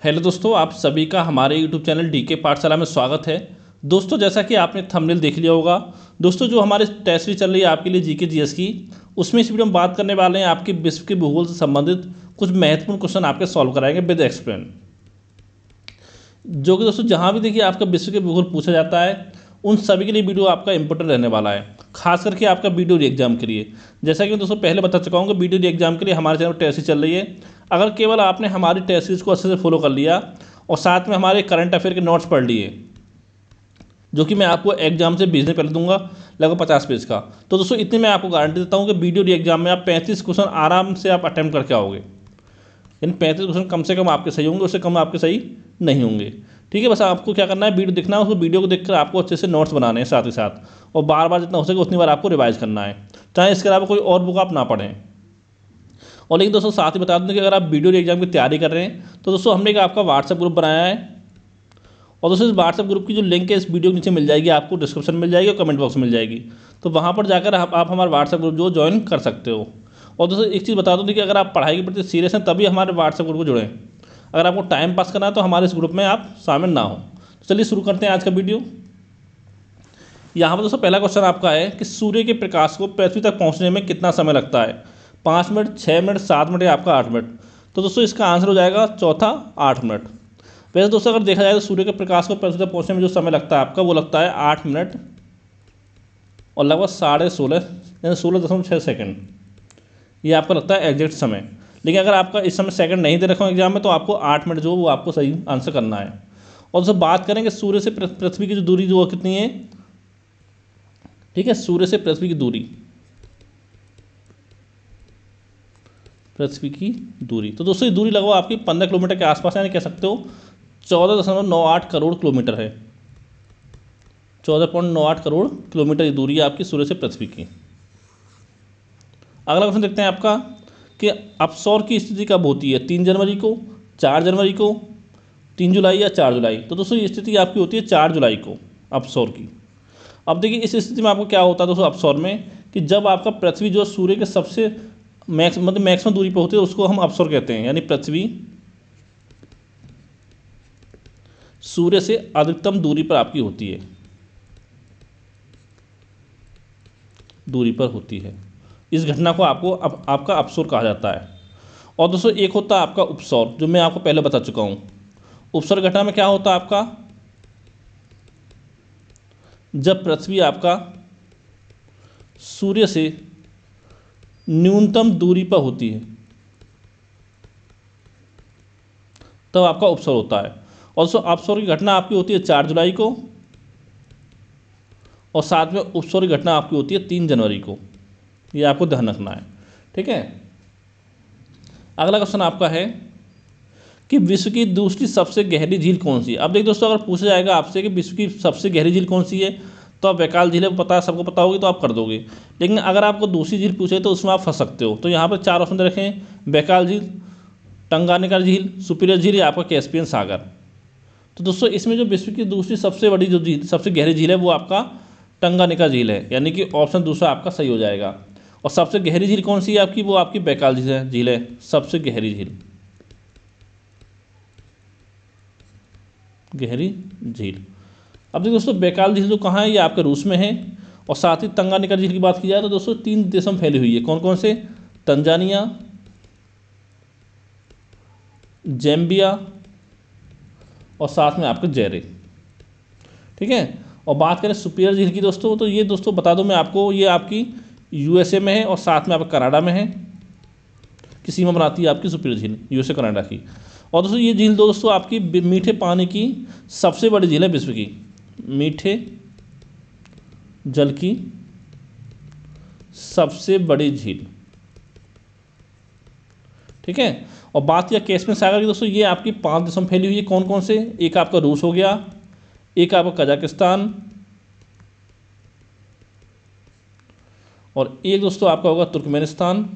Hello दोस्तों, आप सभी का हमारे यूट्यूब चैनल डीके पाठशाला में स्वागत है। दोस्तों, जैसा कि आपने थंबनेल देख लिया होगा, दोस्तों जो हमारे टेस्ट सीरीज चल रही है आपके लिए जीके जीएस की, उसमें इस वीडियो में बात करने वाले हैं आपके विश्व के भूगोल से संबंधित कुछ महत्वपूर्ण क्वेश्चन आपके सॉल्व कराएंगे विद एक्सप्लेन। जो कि दोस्तों जहाँ भी देखिए आपका विश्व के भूगोल पूछा जाता है, उन सभी के लिए वीडियो आपका इंपॉर्टेंट रहने वाला है, खास करके आपका वीडियो एग्जाम के लिए। जैसा कि मैं दोस्तों पहले बता चुका हूँ कि वीडियो एग्जाम के लिए हमारे चैनल पर टेस्ट सीरीज चल रही है। अगर केवल आपने हमारी टेस्ट सीरीज को अच्छे से फॉलो कर लिया और साथ में हमारे करंट अफेयर के नोट्स पढ़ लिए, जो कि मैं आपको एग्जाम से भेजने पहले दूंगा लगभग 50 पेज का, तो दोस्तों इतनी मैं आपको गारंटी देता हूँ कि वीडियो एग्जाम में आप 35 क्वेश्चन आराम से आप अटैम्प्ट करके आओगे। यानी 35 क्वेश्चन कम से कम आपके सही होंगे, उससे कम आपके सही नहीं होंगे। ठीक है, बस आपको क्या करना है, वीडियो देखना है, उस वीडियो को देखकर आपको अच्छे से नोट्स बनाने हैं साथ ही साथ, और बार बार जितना हो सके उतनी बार आपको रिवाइज करना है, चाहे इसके अलावा कोई और बुक आप ना पढ़ें। और लेकिन दोस्तों साथ ही बता दूं कि अगर आप वीडियो एग्जाम की तैयारी कर रहे हैं तो दोस्तों हमने एक आपका व्हाट्सएप ग्रुप बनाया है, और दोस्तों इस व्हाट्सएप ग्रुप की जो लिंक है इस वीडियो के नीचे मिल जाएगी, आपको डिस्क्रिप्शन मिल जाएगी और कमेंट बॉक्स में मिल जाएगी। तो वहाँ पर जाकर आप हमारा व्हाट्सएप ग्रुप जो ज्वाइन कर सकते हो। और दोस्तों एक चीज़ बता दूँ कि अगर आप पढ़ाई के प्रति सीरियस हैं तभी हमारे व्हाट्सएप ग्रुप को जुड़ें। अगर आपको टाइम पास करना है तो हमारे इस ग्रुप में आप शामिल ना हो। तो चलिए शुरू करते हैं आज का वीडियो। यहाँ पर दोस्तों पहला क्वेश्चन आपका है कि सूर्य के प्रकाश को पृथ्वी तक पहुँचने में कितना समय लगता है? 5 मिनट, 6 मिनट, 7 मिनट या आपका 8 मिनट? तो दोस्तों इसका आंसर हो जाएगा चौथा 8 मिनट। वैसे दोस्तों अगर देखा जाए तो सूर्य के प्रकाश को पृथ्वी तक पहुँचने में जो समय लगता है आपका, वो लगता है 8 मिनट और लगभग 16.5 यानी 16.6 सेकेंड। ये आपका लगता है एग्जैक्ट समय। लेकिन अगर आपका इस समय सेकंड नहीं दे रखा हो एग्जाम में तो आपको 8 मिनट जो वो आपको सही आंसर करना है। और दोस्तों बात करेंगे सूर्य से पृथ्वी की जो दूरी जो कितनी है, ठीक है, सूर्य से पृथ्वी की दूरी, तो दोस्तों ये दूरी लगभग आपकी 15 किलोमीटर के आसपास, यानी कह सकते हो 14.98 करोड़ किलोमीटर है। 14.98 करोड़ किलोमीटर की दूरी है आपकी सूर्य से पृथ्वी की। अगला क्वेश्चन देखते हैं आपका कि अपसौर की स्थिति कब होती है? 3 जनवरी को, 4 जनवरी को, 3 जुलाई या 4 जुलाई? तो दोस्तों ये स्थिति आपकी होती है 4 जुलाई को अपसौर की। अब देखिए इस स्थिति में आपको क्या होता है दोस्तों अपसौर में, कि जब आपका पृथ्वी जो सूर्य के सबसे मैक्सिमम दूरी पर होती है उसको हम अपसौर कहते हैं। यानी पृथ्वी सूर्य से अधिकतम दूरी पर आपकी होती है, इस घटना को आपका अपसौर कहा जाता है। और दोस्तों एक होता है आपका उपसौर, जो मैं आपको पहले बता चुका हूँ। उपसौर घटना में क्या होता है आपका, जब पृथ्वी आपका सूर्य से न्यूनतम दूरी पर होती है तब आपका उपसौर होता है। और दोस्तों अपसौर की घटना आपकी होती है 4 जुलाई को, और साथ में उपसौर की घटना आपकी होती है 3 जनवरी को। ये आपको ध्यान रखना है, ठीक है। अगला क्वेश्चन आपका है कि विश्व की दूसरी सबसे गहरी झील कौन सी है? अब देखिए दोस्तों अगर पूछा जाएगा आपसे कि विश्व की सबसे गहरी झील कौन सी है, तो आप बैकाल झील है पता है, सबको पता होगी तो आप कर दोगे। लेकिन अगर आपको दूसरी झील पूछे तो उसमें आप फंस सकते हो। तो यहाँ पर 4 ऑप्शन दे रखे हैं, बैकाल झील, टंगानिका झील, सुपीरियर झील या आपका कैस्पियन सागर। तो दोस्तों इसमें जो विश्व की दूसरी सबसे बड़ी जो झील, सबसे गहरी झील है, वो आपका टंगानिका झील है, यानी कि ऑप्शन दूसरा आपका सही हो जाएगा। और सबसे गहरी झील कौन सी है आपकी, वो आपकी बैकाल झील है, सबसे गहरी झील। अब देखिए दोस्तों बैकाल झील जो कहाँ है, ये आपके रूस में है। और साथ ही टंगानिका झील की बात की जाए तो दोस्तों 3 देशों में फैली हुई है। कौन कौन से? तंजानिया, जैम्बिया और साथ में आपके जैरे, ठीक है। और बात करें सुपीरियर झील की दोस्तों, तो ये दोस्तों बता दूं मैं आपको, ये आपकी यूएसए में है और साथ में आपका कनाडा में है, की सीमा बनाती है आपकी सुपीरियर झील यूएसए कनाडा की। और दोस्तों ये झील दोस्तों आपकी मीठे पानी की सबसे बड़ी झील है विश्व की, मीठे जल की सबसे बड़ी झील, ठीक है। और बात किया कैस्पियन सागर की दोस्तों, ये आपकी 5 देशों में फैली हुई है। कौन कौन से? एक आपका रूस हो गया, एक आपका कजाकिस्तान, और एक दोस्तों आपका होगा तुर्कमेनिस्तान,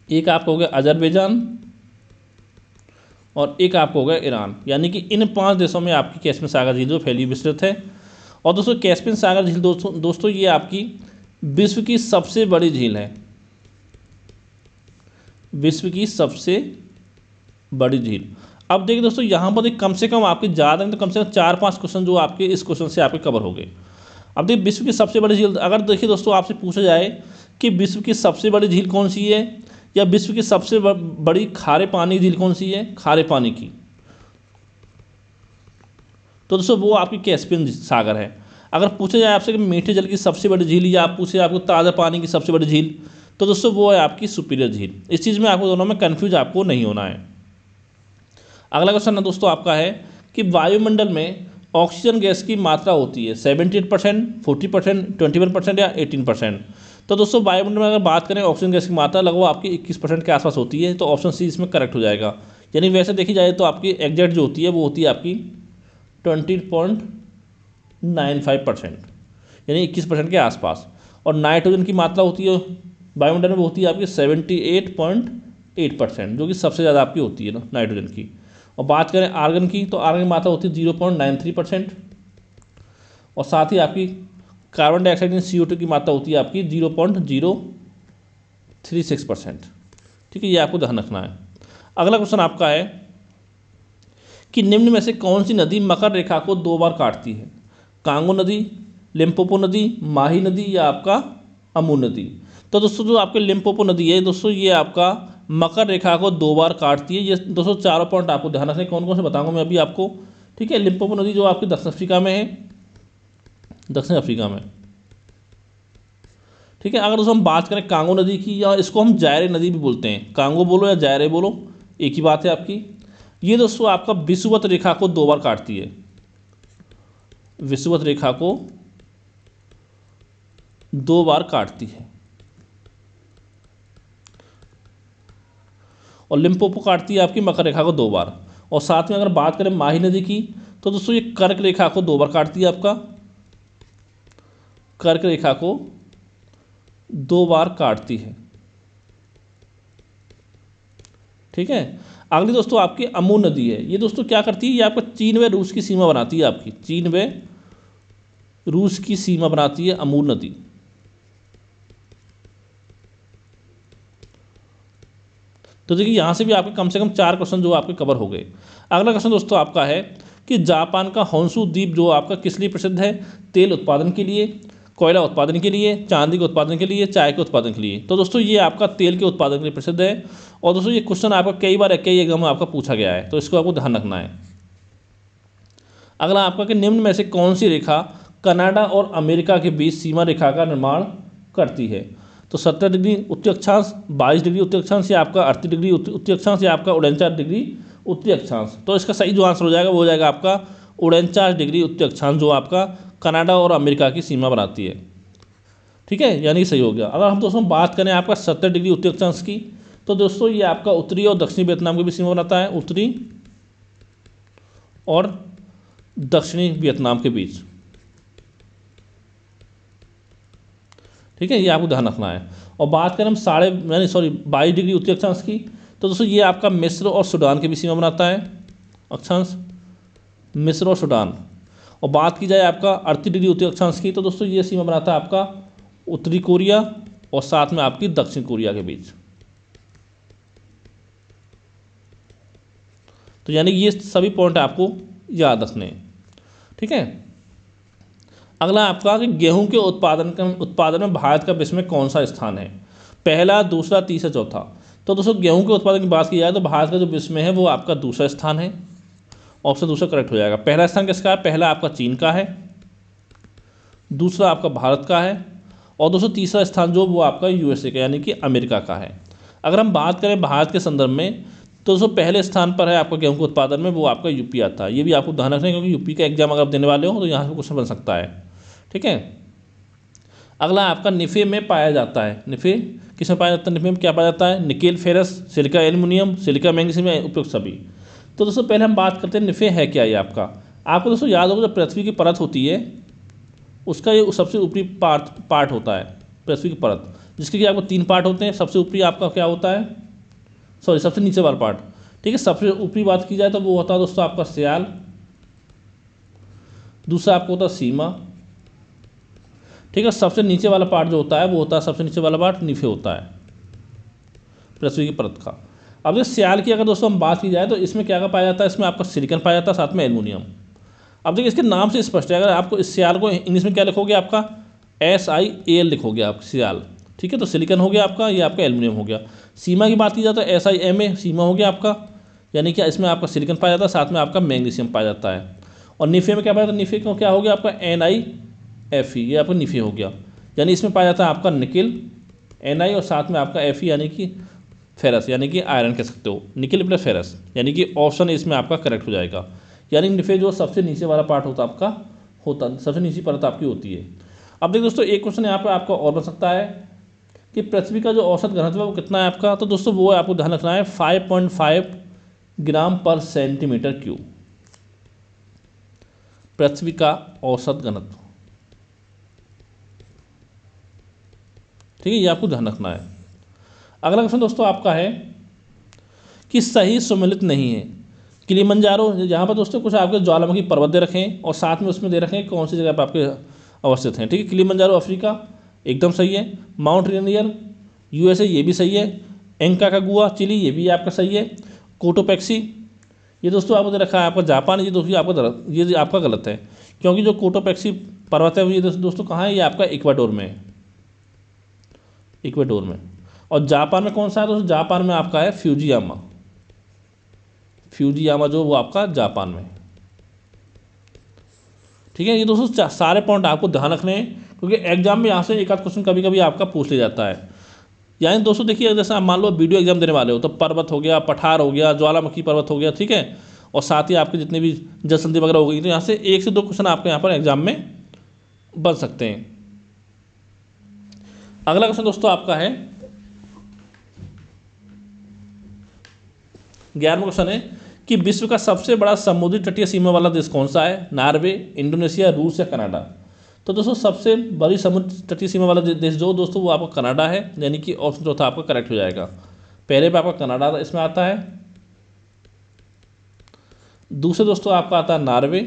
एक आपका हो गया अजरबैजान, और एक आपको होगा ईरान। यानी कि इन 5 देशों में आपकी कैस्पियन सागर झील जो फैली विस्तृत है। और दोस्तों कैस्पियन सागर झील दोस्तों ये आपकी विश्व की सबसे बड़ी झील है, विश्व की सबसे बड़ी झील। अब देखिए दोस्तों, यहाँ पर कम से कम आपके ज़्यादा नहीं तो कम से कम 4-5 क्वेश्चन जो आपके इस क्वेश्चन से आपके कवर हो गए। अब देखिए विश्व की सबसे बड़ी झील, अगर देखिए दोस्तों आपसे पूछा जाए कि विश्व की सबसे बड़ी झील कौन सी है, या विश्व की सबसे बड़ी खारे पानी की झील कौन सी है, खारे पानी की, तो दोस्तों वो आपकी कैस्पियन सागर है। अगर पूछा जाए आपसे कि मीठे जल की सबसे बड़ी झील, या आप पूछे आपको ताज़ा पानी की सबसे बड़ी झील, तो दोस्तों वो है आपकी सुपीरियर झील। इस चीज़ में आपको दोनों में कन्फ्यूज आपको नहीं होना है। अगला क्वेश्चन ना दोस्तों आपका है कि वायुमंडल में ऑक्सीजन गैस की मात्रा होती है 78%, 40%, 21% या 18%। तो दोस्तों वायुमंडल में अगर बात करें ऑक्सीजन गैस की मात्रा लगभग आपकी 21% के आसपास होती है, तो ऑप्शन सी इसमें करेक्ट हो जाएगा। यानी वैसे देखी जाए तो आपकी एग्जैक्ट जो होती है वो होती है आपकी 20.95%, यानी 21% के आसपास। और नाइट्रोजन की मात्रा होती है वायुमंडल में, वो होती है आपकी 78.8%, जो कि सबसे ज़्यादा आपकी होती है ना नाइट्रोजन की। और बात करें आर्गन की, तो आर्गन की मात्रा होती है 0.93%। और साथ ही आपकी कार्बन डाइऑक्साइड यानी CO2 की मात्रा होती है आपकी 0.036%। ठीक है, ये आपको ध्यान रखना है। अगला क्वेश्चन आपका है कि निम्न में से कौन सी नदी मकर रेखा को 2 बार काटती है, कांगो नदी, लिम्पोपो नदी, माही नदी या आपका अमू नदी। तो दोस्तों जो आपके लिम्पोपो नदी है दोस्तों, ये आपका मकर रेखा को 2 बार काटती है। ये दोस्तों चारों पॉइंट आपको ध्यान रखने, कौन कौन से बताऊंगा मैं अभी आपको। ठीक है, लिम्पोपो नदी जो आपकी दक्षिण अफ्रीका में है, दक्षिण अफ्रीका में। ठीक है, अगर दोस्तों हम बात करें कांगो नदी की, या इसको हम जायरे नदी भी बोलते हैं, कांगो बोलो या जायरे बोलो एक ही बात है आपकी। ये दोस्तों आपका विषुवत रेखा को 2 बार काटती है, विषुवत रेखा को 2 बार काटती है। और लिम्पोपो काटती है आपकी मकर रेखा को 2 बार। और साथ में अगर बात करें माही नदी की, तो दोस्तों ये कर्क रेखा को 2 बार काटती है, आपका कर्क रेखा को 2 बार काटती है। ठीक है, अगली दोस्तों आपकी अमू नदी है। ये दोस्तों क्या करती है, ये आपका चीन व रूस की सीमा बनाती है, आपकी चीन व रूस की सीमा बनाती है अमू नदी। तो देखिए यहाँ से भी आपके कम से कम 4 क्वेश्चन जो आपके कवर हो गए। अगला क्वेश्चन दोस्तों आपका है कि जापान का होन्शु द्वीप जो आपका किस लिए प्रसिद्ध है, तेल उत्पादन के लिए, कोयला उत्पादन के लिए, चांदी के उत्पादन के लिए, चाय के उत्पादन के लिए। तो दोस्तों ये आपका तेल के उत्पादन के लिए प्रसिद्ध है। और दोस्तों ये क्वेश्चन आपका कई बार कई एग्जाम में आपका पूछा गया है, तो इसको आपको ध्यान रखना है। अगला आपका कि निम्न में से कौन सी रेखा कनाडा और अमेरिका के बीच सीमा रेखा का निर्माण करती है। तो 70 डिग्री उत्तरी अक्षांश, 22 डिग्री उत्तरी अक्षांश, या आपका 38 डिग्री उत्तरी अक्षांश, या आपका 49 डिग्री उत्तरी अक्षांश। तो इसका सही जो आंसर हो जाएगा वो हो जाएगा आपका 49 डिग्री उत्तरी अक्षांश, जो आपका कनाडा और अमेरिका की सीमा बनाती है। ठीक है, यानी सही हो गया। अगर हम दोस्तों बात करें आपका 70 डिग्री उत्तरी अक्षांश की, तो दोस्तों ये आपका उत्तरी और दक्षिणी वियतनाम की भी सीमा बनाता है, उत्तरी और दक्षिणी वियतनाम के बीच। ठीक है, ये आपको ध्यान रखना है। और बात करें हम 22 डिग्री उत्तरी अक्षांश की, तो दोस्तों ये आपका मिस्र और सूडान की भी सीमा बनाता है, अक्षांश मिस्र और सूडान। और बात की जाए आपका 38 डिग्री उत्तरी अक्षांश की, तो दोस्तों ये सीमा बनाता है आपका उत्तरी कोरिया और साथ में आपकी दक्षिण कोरिया के बीच। तो यानी ये सभी पॉइंट आपको याद रखने हैं। ठीक है, अगला आपका कि गेहूं के उत्पादन में भारत का विश्व में कौन सा स्थान है, पहला, दूसरा, तीसरा, चौथा। तो दोस्तों गेहूं के उत्पादन की बात की जाए तो भारत का जो विश्व में है वो आपका दूसरा स्थान है। ऑप्शन दूसरा करेक्ट हो जाएगा। पहला स्थान किसका है, पहला आपका चीन का है, दूसरा आपका भारत का है, और दोस्तों तीसरा स्थान जो वो आपका USA का यानी कि अमेरिका का है। अगर हम बात करें भारत के संदर्भ में, तो दोस्तों पहले स्थान पर है आपका गेहूं के उत्पादन में वो आपका यूपी आता है। ये भी आपको ध्यान रखना है, क्योंकि यूपी का एग्जाम अगर आप देने वाले हो तो यहाँ से क्वेश्चन बन सकता है। ठीक है, अगला आपका निफे में पाया जाता है, निफे किस में पाया जाता है, निफे में क्या पाया जाता है, nickel, ferrous, silica aluminium, silica magnesium, उपयुक्त सभी। तो दोस्तों पहले हम बात करते हैं निफे है क्या। ये आपको दोस्तों याद होगा, जब पृथ्वी की परत होती है उसका ये सबसे ऊपरी पार्ट होता है, पृथ्वी की परत, जिसके कि आपको 3 पार्ट होते हैं। सबसे ऊपरी आपका क्या होता है, सबसे नीचे वाला पार्ट। ठीक है, सबसे ऊपरी बात की जाए तो वो होता है दोस्तों आपका सियाल, दूसरा आपको होता है सीमा। ठीक है, सबसे नीचे वाला पार्ट जो होता है वो होता है, सबसे नीचे वाला पार्ट निफे होता है। पृथ्वी की परत का। अब जो सियाल की अगर दोस्तों हम बात की जाए तो इसमें क्या क्या पाया जाता है, इसमें आपका सिलिकॉन पाया जाता है, साथ में एल्युमिनियम। अब देखिए इसके नाम से स्पष्ट है, अगर आपको इस सियाल को इंग्लिश में क्या लिखोगे, आपका SiAl लिखोगे आप, सियाल, ठीक है। तो सिलिकॉन हो गया आपका, ये आपका एल्युमिनियम हो गया। सीमा की बात की जाए तो SiMa सीमा हो गया आपका, यानी कि इसमें आपका सिलिकॉन पाया जाता है, साथ में आपका मैग्नीशियम पाया जाता है। और निफे में क्या पाया जाता है, निफे को क्या हो गया आपका NiFe, ये आपका निफे हो गया, यानी इसमें पाया जाता है आपका निकिल Ni और साथ में आपका Fe यानी कि फेरस, यानी कि आयरन कह सकते हो, निकिल प्लस फेरस, यानी कि ऑप्शन इसमें आपका करेक्ट हो जाएगा। यानी निफे जो सबसे नीचे वाला पार्ट होता आपका सबसे नीची परत आपकी होती है। अब देखिए दोस्तों एक क्वेश्चन यहाँ पर आपका और बन सकता है कि पृथ्वी का जो औसत घनत्व है वो कितना है आपका, तो दोस्तों वो आपको ध्यान रखना है 5.5 ग्राम पर सेंटीमीटर क्यूब, पृथ्वी का औसत घनत्व, ठीक है, ये आपको ध्यान रखना है। अगला क्वेश्चन दोस्तों आपका है कि सही सम्मिलित नहीं है किलिमंजारो, जहाँ पर दोस्तों कुछ आपके ज्वालामुखी पर्वत दे रखे हैं और साथ में उसमें दे रखे हैं कौन सी जगह पर आपके अवस्थित हैं, ठीक है। किलिमंजारो अफ्रीका एकदम सही है, माउंट रेनियर USA ये भी सही है, एंकाकागुआ चिली ये भी आपका सही है, कोटोपैक्सी ये दोस्तों आपको दे रखा है आपका जापान, ये दोस्तों आपका गलत है, क्योंकि जो कोटोपैक्सी पर्वत है ये दोस्तों कहाँ है, ये आपका इक्वाडोर में है, इक्वाडोर में। और जापान में कौन सा है दोस्तों, जापान में आपका है फ्यूजियामा, जो वो आपका जापान में, ठीक है। ये दोस्तों सारे पॉइंट आपको ध्यान रखने हैं, क्योंकि एग्जाम में यहाँ से एक आध क्वेश्चन कभी कभी आपका पूछ लिया जाता है। यानी दोस्तों देखिए जैसे आप मान लो वीडियो एग्जाम देने वाले हो तो पर्वत हो गया, पठार हो गया, ज्वालामुखी पर्वत हो गया, ठीक है, और साथ ही आपके जितने भी जल संधि वगैरह हो गई, तो यहाँ से 1 से 2 क्वेश्चन आपके यहाँ पर एग्जाम में बन सकते हैं। अगला क्वेश्चन दोस्तों आपका है 11वां क्वेश्चन है कि विश्व का सबसे बड़ा समुद्री तटीय सीमा वाला देश कौन सा है, नॉर्वे, इंडोनेशिया, रूस या कनाडा। तो दोस्तों सबसे बड़ी समुद्र तटीय सीमा वाला देश जो दोस्तों वो आपका कनाडा है, यानी कि ऑप्शन चौथा आपका करेक्ट हो जाएगा। पहले पे आपका कनाडा इसमें आता है, दूसरे दोस्तों आपका आता है नॉर्वे,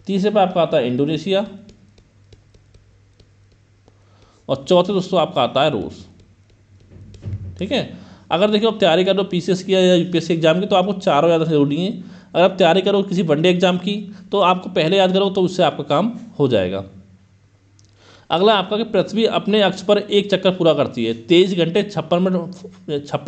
तीसरे पे आपका आता है इंडोनेशिया, और चौथे दोस्तों आपका आता है रूस, ठीक है। अगर देखिए आप तैयारी कर रहे हो PCS की या UPSC एग्जाम की तो आपको चारों याद रखना जरूरी है। अगर आप तैयारी करो किसी वनडे एग्जाम की तो आपको पहले याद करो तो उससे आपका काम हो जाएगा। अगला आपका कि पृथ्वी अपने अक्ष पर एक चक्कर पूरा करती है 23 घंटे 56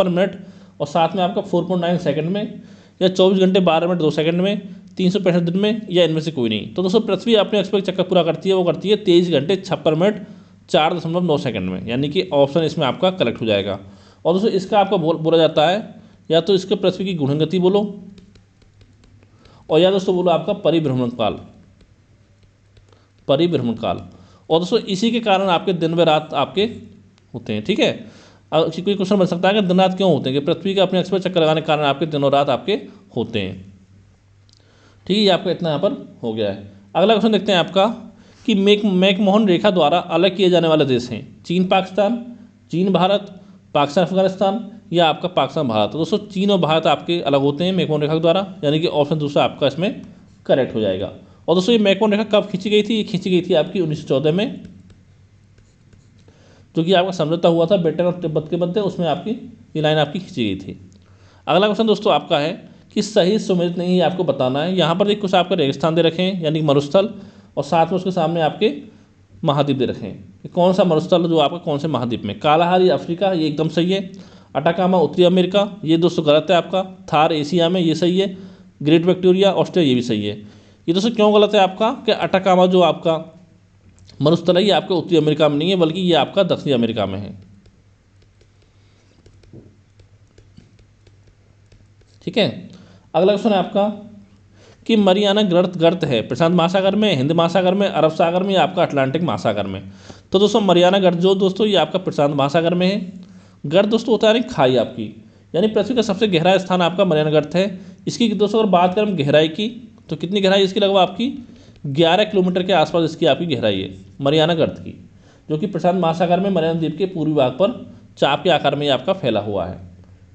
मिनट और साथ में आपका 4.9 सेकंड में, या 24 घंटे 12 मिनट 2 सेकंड में, 365 दिन में, या इनमें से कोई नहीं। तो दोस्तों पृथ्वी अपने अक्ष पर एक चक्कर पूरा करती है, वो करती है 23 घंटे 56 मिनट 4.9 सेकंड में, यानी कि ऑप्शन इसमें आपका करेक्ट हो जाएगा। और दोस्तों इसका आपका बोला जाता है या तो इसके पृथ्वी की घूर्णन गति बोलो, और या दोस्तों बोलो आपका परिभ्रमण काल। और दोस्तों इसी के कारण आपके दिन व रात आपके होते हैं, ठीक है। कोई क्वेश्चन बन सकता है कि दिन रात क्यों होते हैं, कि पृथ्वी के अपने अक्ष पर चक्कर लगाने के कारण आपके दिन और रात आपके होते हैं, ठीक है। ये आपका इतना यहाँ पर हो गया है। अगला क्वेश्चन देखते हैं आपका कि मैकमोहन रेखा द्वारा अलग किए जाने वाले देश हैं, चीन पाकिस्तान, चीन भारत, पाकिस्तान अफगानिस्तान, या आपका पाकिस्तान भारत। तो दोस्तों चीन और भारत आपके अलग होते हैं मैकमोहन रेखा के द्वारा, यानी कि ऑप्शन दूसरा आपका इसमें करेक्ट हो जाएगा। और दोस्तों ये मैकमोहन रेखा कब खींची गई थी, ये खींची गई थी आपकी 1914 में, जो कि आपका समझौता हुआ था ब्रिटेन और तिब्बत के मध्य, उसमें आपकी ये लाइन आपकी खींची गई थी। अगला क्वेश्चन दोस्तों आपका है कि सही सम्मिलित नहीं है आपको बताना है। यहाँ पर एक कुछ आपके रेगिस्तान दे रखे हैं, यानी मरुस्थल, और साथ में उसके सामने आपके महाद्वीप दे रखे हैं। कौन सा मरुस्थल जो आपका कौन से महाद्वीप में, कालाहारी अफ्रीका ये एकदम सही है, अटाकामा उत्तरी अमेरिका ये दोस्तों गलत है आपका, थार एशिया में ये सही है, ग्रेट विक्टोरिया ऑस्ट्रेलिया ये भी सही है। ये दोस्तों क्यों गलत है आपका, कि अटाकामा जो आपका मरुस्थल है ये आपके उत्तरी अमेरिका में नहीं है, बल्कि ये आपका दक्षिणी अमेरिका में है, ठीक है। अगला क्वेश्चन है आपका कि मरियाना गर्त है प्रशांत महासागर में, हिंद महासागर में, अरब सागर में, या आपका अटलांटिक महासागर में। तो दोस्तों मरियाना गर्त जो दोस्तों ये आपका प्रशांत महासागर में है। गर्त दोस्तों होता है खाई आपकी, यानी पृथ्वी का सबसे गहरा स्थान आपका मरियाना गर्त है। इसकी दोस्तों अगर बात करें गहराई की तो कितनी गहराई इसकी, लगभग आपकी 11 किलोमीटर के आसपास इसकी आपकी गहराई है मरियाना गर्त की, जो कि प्रशांत महासागर में मरियाना द्वीप के पूर्वी भाग पर चाप के आकार में आपका फैला हुआ है,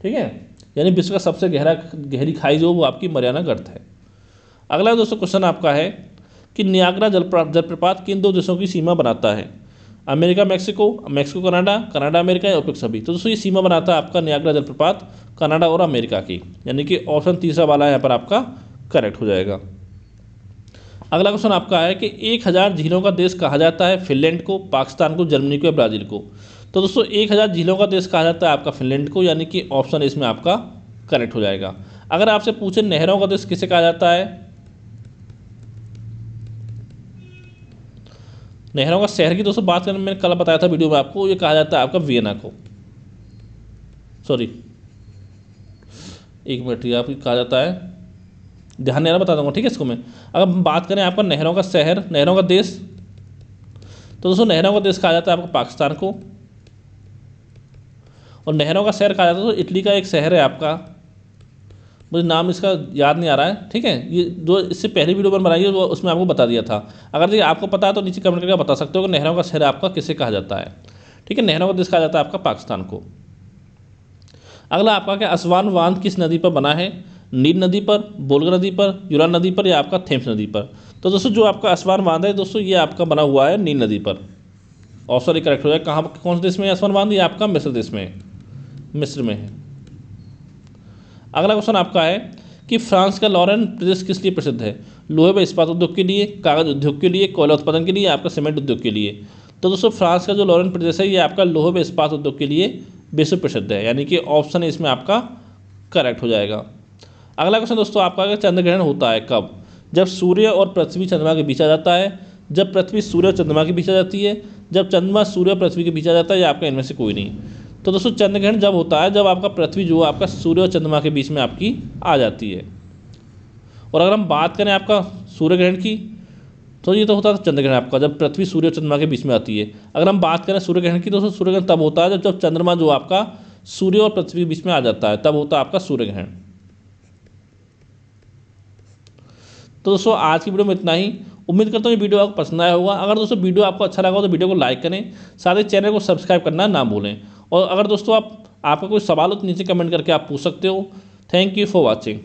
ठीक है। यानी विश्व का सबसे गहरी खाई जो वो आपकी मरियाना गर्त है। अगला दोस्तों क्वेश्चन आपका है कि नियाग्रा जलप्रपात किन दो देशों की सीमा बनाता है, America Mexico, Mexico Canada, Canada America, OPEC सभी। तो दोस्तों ये सीमा बनाता है आपका नियाग्रा जलप्रपात कनाडा और अमेरिका की, यानी कि ऑप्शन तीसरा वाला यहाँ पर आपका करेक्ट हो जाएगा। अगला क्वेश्चन आपका है कि 1000 झीलों का देश कहा जाता है फिनलैंड को, पाकिस्तान को, जर्मनी को या ब्राज़ील को। तो दोस्तों 1000 झीलों का देश कहा जाता है आपका फिनलैंड को, यानी कि ऑप्शन इसमें आपका करेक्ट हो जाएगा। अगर आपसे पूछे नहरों का देश किसे कहा जाता है, नहरों का शहर की दोस्तों बात करें, मैंने कल बताया था वीडियो में आपको, ये कहा जाता है आपका वियना को, सॉरी एक मिनट, ये आपको कहा जाता है, ध्यान देना बता दूंगा, ठीक है इसको मैं। अगर बात करें आपका नहरों का शहर, नहरों का देश, तो दोस्तों नहरों का देश कहा जाता है आपको पाकिस्तान को, और नहरों का शहर कहा जाता है तो इटली का एक शहर है आपका, मुझे नाम इसका याद नहीं आ रहा है, ठीक है। ये जो इससे पहले वीडियो में बनाई है वो उसमें आपको बता दिया था। अगर ये आपको पता है तो नीचे कमेंट करके बता सकते हो कि नहरों का शहर आपका किसे कहा जाता है, ठीक है। नहरों का देश कहा जाता है आपका पाकिस्तान को। अगला आपका क्या, असवान बांध किस नदी पर बना है, नील नदी पर, बोलगा नदी पर, यूरान नदी पर या आपका थेम्स नदी पर। तो दोस्तों जो आपका असवान बांध है दोस्तों ये आपका बना हुआ है नील नदी पर, ऑप्शन ही करेक्ट हो जाए। कहाँ, कौन से देश में है असवान बांध, ये आपका मिस्र देश में है, मिस्र में है। अगला क्वेश्चन आपका है कि फ्रांस का लॉरेन प्रदेश किस लिए प्रसिद्ध है, लोहे व इस्पात उद्योग के लिए, कागज उद्योग के लिए, कोयला उत्पादन के लिए, आपका सीमेंट उद्योग के लिए। तो दोस्तों फ्रांस का जो लॉरेन प्रदेश है ये आपका लोहे व इस्पात उद्योग के लिए विश्व प्रसिद्ध है, यानी कि ऑप्शन इसमें आपका करेक्ट हो जाएगा। अगला क्वेश्चन दोस्तों आपका है चंद्र ग्रहण होता है कब, जब सूर्य और पृथ्वी चंद्रमा के बीच आ जाता है, जब पृथ्वी सूर्य और चंद्रमा के बीच आ जाती है, जब चंद्रमा सूर्य और पृथ्वी के बीच आ जाता है, या आपका इनमें से कोई नहीं। तो दोस्तों चंद्र ग्रहण जब होता है जब आपका पृथ्वी जो है आपका सूर्य और चंद्रमा के बीच में आपकी आ जाती है। और अगर हम बात करें आपका सूर्य ग्रहण की, तो ये तो होता है चंद्र ग्रहण आपका जब पृथ्वी सूर्य और चंद्रमा के बीच में आती है। अगर हम बात करें सूर्य ग्रहण की, तो सूर्य ग्रहण तब होता है जब चंद्रमा जो आपका सूर्य और पृथ्वी के बीच में आ जाता है, तब होता है आपका सूर्य ग्रहण। तो दोस्तों आज की वीडियो में इतना ही। उम्मीद करता हूँ ये वीडियो आपको पसंद आया होगा। अगर दोस्तों वीडियो आपको अच्छा लगा हो तो वीडियो को लाइक करें, साथ ही चैनल को सब्सक्राइब करना ना भूलें। और अगर दोस्तों आपका कोई सवाल हो तो नीचे कमेंट करके आप पूछ सकते हो। Thank you for watching.